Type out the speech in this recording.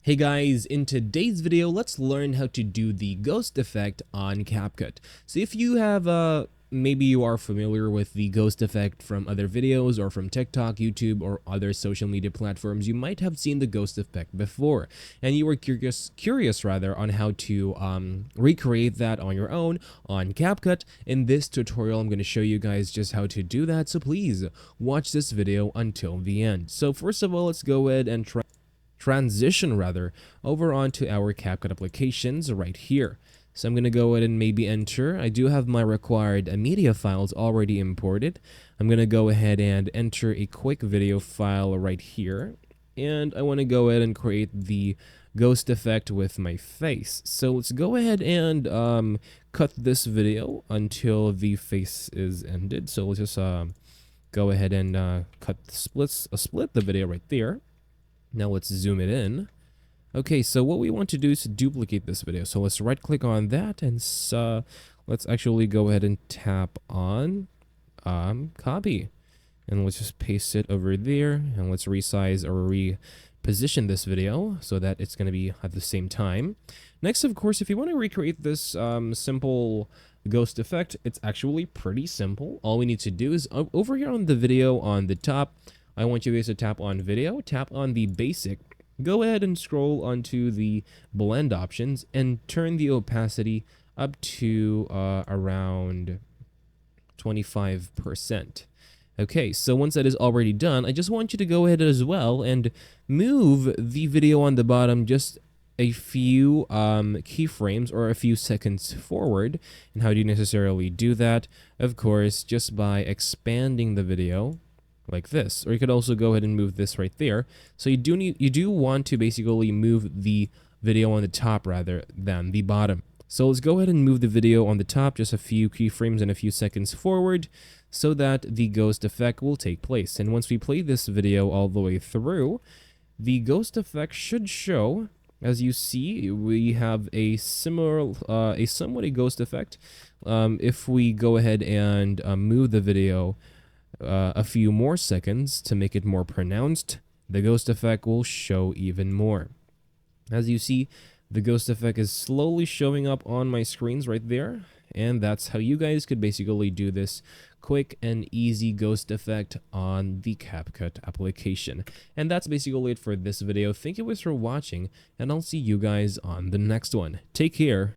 Hey guys, in today's video, let's learn how to do the ghost effect on CapCut. So if you have, maybe you are familiar with the ghost effect from other videos or from TikTok, YouTube, or other social media platforms, you might have seen the ghost effect before. And you were curious rather on how to recreate that on your own on CapCut. In this tutorial, I'm going to show you guys just how to do that. So please watch this video until the end. So first of all, let's go ahead and transition over onto our CapCut applications right here. So I'm going to go ahead and maybe enter. I do have my required media files already imported. I'm going to go ahead and enter a quick video file right here. And I want to go ahead and create the ghost effect with my face. So let's go ahead and cut this video until the face is ended. So let's just go ahead and split the video right there. Now let's zoom it in. Okay, so what we want to do is to duplicate this video. So let's right click on that and let's actually go ahead and tap on copy. And let's just paste it over there, and let's resize or reposition this video so that it's going to be at the same time. Next, of course, if you want to recreate this simple ghost effect, it's actually pretty simple. All we need to do is over here on the video on the top, I want you guys to tap on video, tap on the basic, go ahead and scroll onto the blend options and turn the opacity up to around 25%. Okay, so once that is already done, I just want you to go ahead as well and move the video on the bottom just a few keyframes or a few seconds forward. And how do you necessarily do that? Of course, just by expanding the video like this, or you could also go ahead and move this right there. So you do want to basically move the video on the top rather than the bottom. So let's go ahead and move the video on the top just a few keyframes and a few seconds forward so that the ghost effect will take place. And once we play this video all the way through, the ghost effect should show. As you see, we have a similar, somewhat a ghost effect. If we go ahead and move the video a few more seconds to make it more pronounced, the ghost effect will show even more. As you see, the ghost effect is slowly showing up on my screens right there, and that's how you guys could basically do this quick and easy ghost effect on the CapCut application. And that's basically it for this video. Thank you guys for watching, and I'll see you guys on the next one. Take care.